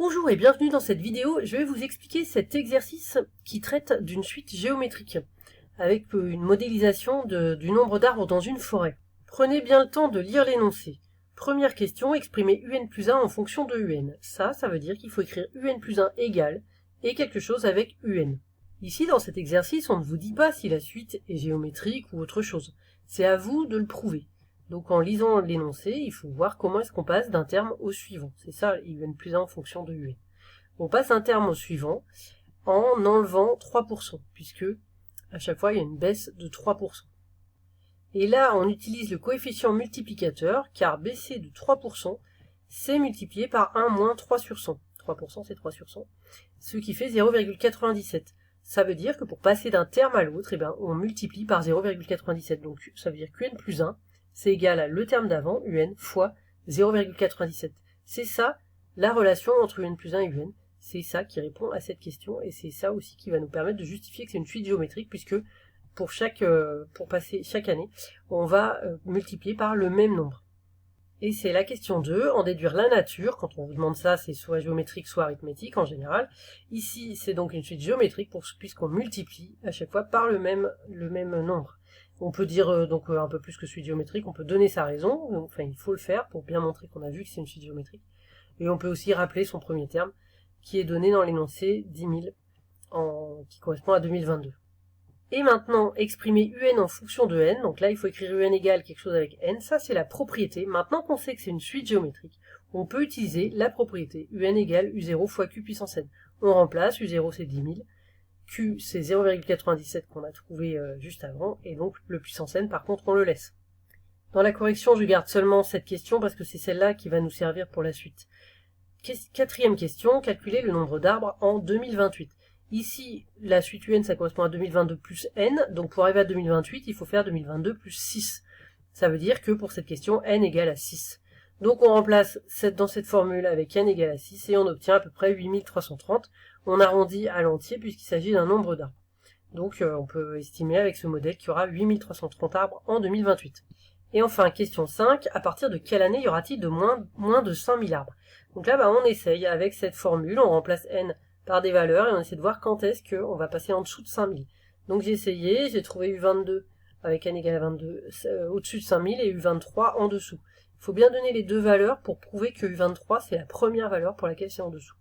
Bonjour et bienvenue dans cette vidéo. Je vais vous expliquer cet exercice qui traite d'une suite géométrique avec une modélisation du nombre d'arbres dans une forêt. Prenez bien le temps de lire l'énoncé. Première question, exprimer un plus 1 en fonction de un. Ça veut dire qu'il faut écrire un plus 1 égale et quelque chose avec un. Ici, dans cet exercice, on ne vous dit pas si la suite est géométrique ou autre chose. C'est à vous de le prouver. Donc en lisant l'énoncé, il faut voir comment est-ce qu'on passe d'un terme au suivant. C'est ça, un plus 1 en fonction de un. On passe un terme au suivant en enlevant 3%, puisque à chaque fois il y a une baisse de 3%. Et là, on utilise le coefficient multiplicateur, car baisser de 3%, c'est multiplié par 1 moins 3 sur 100. 3% c'est 3 sur 100, ce qui fait 0,97. Ça veut dire que pour passer d'un terme à l'autre, on multiplie par 0,97. Donc ça veut dire qu'un plus 1, c'est égal à le terme d'avant, un, fois 0,97. C'est ça, la relation entre un plus 1 et un. C'est ça qui répond à cette question, et c'est ça aussi qui va nous permettre de justifier que c'est une suite géométrique, puisque pour passer chaque année, on va multiplier par le même nombre. Et c'est la question 2, en déduire la nature. Quand on vous demande ça, c'est soit géométrique, soit arithmétique en général. Ici, c'est donc une suite géométrique puisqu'on multiplie à chaque fois par le même nombre. On peut dire donc un peu plus que suite géométrique, on peut donner sa raison, enfin il faut le faire pour bien montrer qu'on a vu que c'est une suite géométrique. Et on peut aussi rappeler son premier terme, qui est donné dans l'énoncé 10 000, qui correspond à 2022. Et maintenant, exprimer un en fonction de n, donc là il faut écrire un égale quelque chose avec n, ça c'est la propriété. Maintenant qu'on sait que c'est une suite géométrique, on peut utiliser la propriété un égale u0 fois q puissance n. On remplace, u0 c'est 10 000, q c'est 0,97 qu'on a trouvé juste avant, et donc le puissance n par contre on le laisse. Dans la correction, je garde seulement cette question parce que c'est celle-là qui va nous servir pour la suite. Quatrième question, calculer le nombre d'arbres en 2028. Ici, la suite un, ça correspond à 2022 plus n, donc pour arriver à 2028, il faut faire 2022 plus 6. Ça veut dire que pour cette question, n égale à 6. Donc on remplace dans cette formule avec n égale à 6, et on obtient à peu près 8330. On arrondit à l'entier puisqu'il s'agit d'un nombre d'arbres. Donc on peut estimer avec ce modèle qu'il y aura 8330 arbres en 2028. Et enfin, question 5, à partir de quelle année y aura-t-il de moins de 5000 arbres? Donc là, on essaye avec cette formule, on remplace n par des valeurs, et on essaie de voir quand est-ce qu'on va passer en dessous de 5000. Donc j'ai essayé, j'ai trouvé U22 avec n égale à 22 au-dessus de 5000 et U23 en dessous. Il faut bien donner les deux valeurs pour prouver que U23 c'est la première valeur pour laquelle c'est en dessous.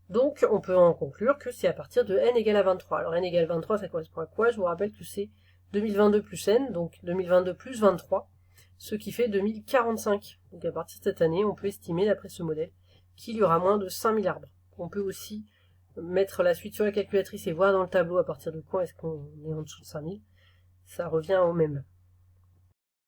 Donc on peut en conclure que c'est à partir de n égale à 23. Alors n égale 23 ça correspond à quoi? Je vous rappelle que c'est 2022 plus n, donc 2022 plus 23, ce qui fait 2045. Donc à partir de cette année, on peut estimer d'après ce modèle qu'il y aura moins de 5000 arbres. On peut aussi mettre la suite sur la calculatrice et voir dans le tableau à partir de quand est-ce qu'on est en dessous de 5000. Ça revient au même.